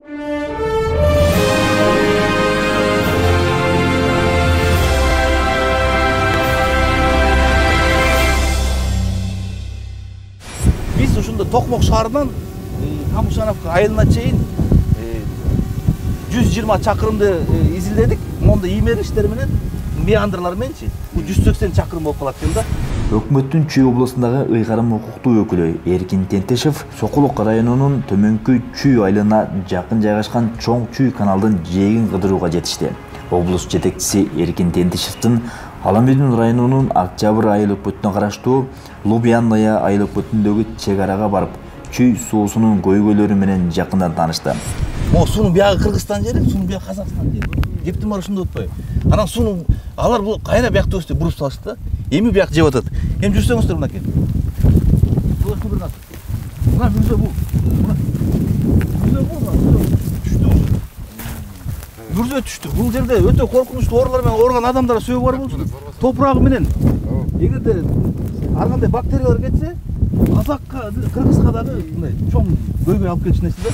Биз ушунда Токмок шаарынан Камышановка айылына чейин 120 чакырымды изилдедик. Монда иймер иштер менен, меандрлар мененчи. Бул 180 чакырым болуп калат экен да. Өкмөттүн Чүй областындагы ыйгарым укуктуу өкүлү Эркин Тентешев Сокулук районунун Төмөнкү Чүй айылына жакын жайгашкан Чоң Чүй каналдын жээгин кыдырууга жетишти. Облус жетекчиси Эркин Тентешевдин Аламедин районунун Октябрь айыл өкмөтүнө караштуу Лубянная айыл өкмөтүндөгү чек арага барып, Чүй суусунун көйгөйлөрү менен жакындан таанышты. Сунун биягы Кыргызстан жери, сунун биягы Казакстан жери. Кептин баары ушунда отпойбу. Анан сунун алар бул кайра биякты өстү буруп салышты да. Эми бияк жеп атат. Эми жүрсөңүздөр мынакей. Булашты бир нат. Мына мүрзө бул. Мүрзө түштү. Бул жерде өтө коркунучтуу оорулар менен ооруган адамдар сөөгү бар болчу. Топурагы менен. Эгерде ар кандай бактериялар кетсе, Казакка, Кыргызга дагы мындай чоң көйгөй алып келчү нерсе да.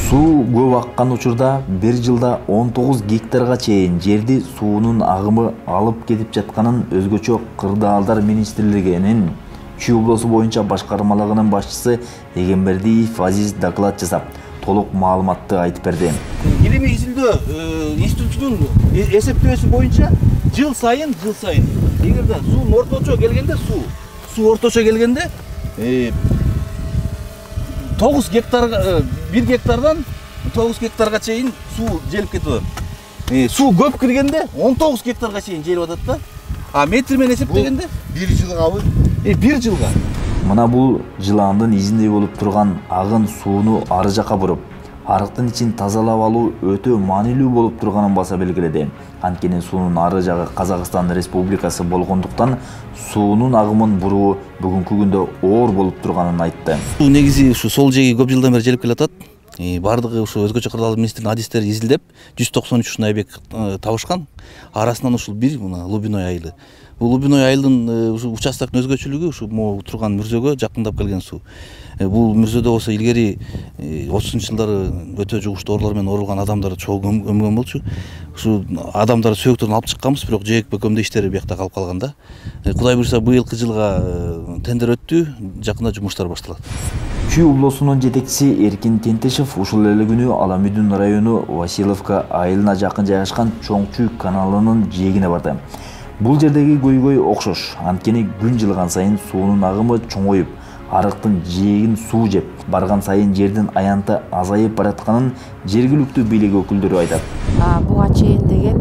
Суу көп аккан учурда бир жылда 19 гектарга чейин жерди суунун агымы алып кетип жатканын өзгөчө Кырдаалдар министрлигинин Чүй облусу боюнча башкармалыгынын башчысы Эгембердиев Азиз доклад жасап, толук маалыматты айтып берди. Илимий изилдөө институтунун эсептөөсү боюнча жыл сайын эгерде суунун орточо келгенде суу орточо келгенде 9 гектарга 1 гектардан 9 гектарга чейин суу желип кетет. Суу көп киргенде 19 гектарга чейин желип атат да. А метр менен эсептегенде 1 жылгабы? 1 жылга. Мына бул жылаандын изиндей болуп турган агын сууну ары жакка буруп, арыктын ичин тазалап алуу өтө маанилүү болуп турганын баса белгиледи. Анткени суунун ары жагы Казакстан Республикасы болгондуктан суунун агымын буруу бүгүнкү күндө оор болуп турганын айтты. Негизи ушу сол жеги көп жылдан бери желип келатат. Бардыгы ушу өзгөчө Кырдаал министринин адистери изилдеп 193 айбек табышкан. Арасынан ушул бир мына Лубиной айылы. Бул Лубиной айылдын участоктун өзгөчөлүгү ушу могу турган мүрзөгө жакындап келген суу. Бул мүрзөдө болсо илгери 30-жылдары өтө жугуштуу оорулар менен ооруган адамдар чогуу өмгөн болчу. Ушу адамдар сөөктөрүн алып чыкканбыз, бирок жээк бөкөмдө иштери биякта калып калган да. Кудай буйрса быйылкы жылга тендер өттү, жакында жумуштар башталат. Чүй облусунун жетекчиси Эркин Тентешев ушул эле күнү Аламедин району Василовка айылына жакын жайгашкан Чоң Чүй каналынын жээгине барды. Бул жердеги көйгөй окшош. Анткени күн жылган сайын суунун агымы чоңоюп, арыктын жээгин суу жеп, барган сайын жердин аянты азайып баратканын жергиликтүү бийлик өкүлдөрү айтат. Буга чейин деген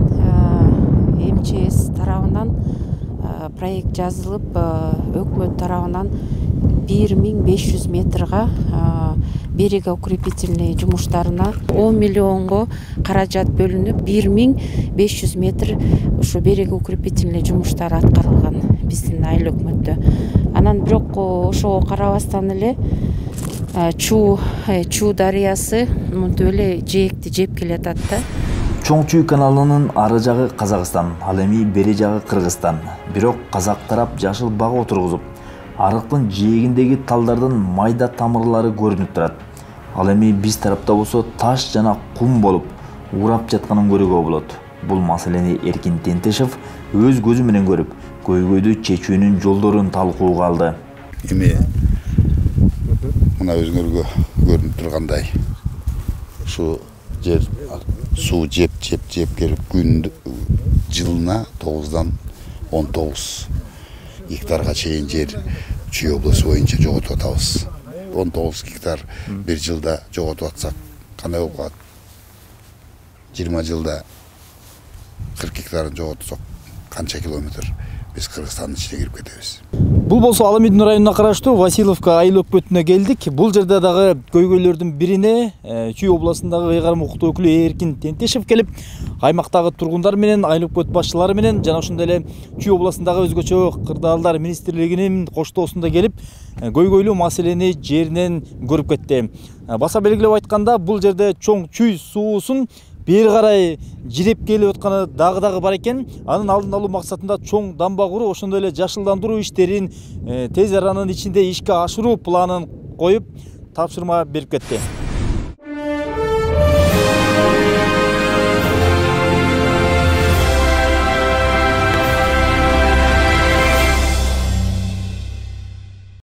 МЧС тарабынан проект жазылып, өкмөт тарабынан 1500 метрга берегоукрепительный жумуштарына 10 миллионго каражат бөлүнүп, 1500 метр ушу берегоукрепительный жумуштар аткарылган биздин айыл өкмөттө. Анан бирок ошого карабастан эле Чуу дарыясы монтип эле жээкти жеп келатат да. Чоң Чүй каналынын ары жагы Казакстан, ал эми бери жагы Кыргызстан. Бирок казак тарап жашыл бак отургузуп, арыктын жээгиндеги талдардын майда тамырлары көрүнүп турат. Ал эми биз тарапта болсо таш жана кум болуп урап жатканын көрүүгө болот. Бул маселени Эркин Тентешев өз көзү менен көрүп, көйгөйдү чечүүнүн жолдорун талкууга алды. Эми мына өзүңөргө көрүнүп тургандай ушу жер суу жеп келип күндө жылына 9-дан 19 гектарга чейин жер Чүй облусу боюнча жоготуп атабыз. 19 гектар бир жылда жоготуп атсак кандай болуп калат? 20 жылда 40 гектарын жоготсок канча километр биз Кыргызстандын ичине кирип кетебиз. Бул болсо Аламедин районуна караштуу Василовка айыл өкмөтүнө келдик. Бул жерде дагы көйгөйлөрдүн бирине Чүй областындагы ыйгарым укуктуу өкүлү Эркин Тентешев келип, аймактагы тургундар менен, айыл өкмөт башчылары менен жана ошондой эле Чүй областындагы өзгөчө Кырдаалдар министрлигинин коштоосунда келип, көйгөйлүү маселени жеринен көрүп кетти. Баса белгилеп айтканда, бул жерде Чоң Чүй суусун бери карай жиреп келип атканы дагы бар экен. Анын алдын алуу максатында чоң дамба куруу, ошондой эле жашылдандыруу иштерин тез аранын ичинде ишке ашыруу планын коюп, тапшырма берип кетти.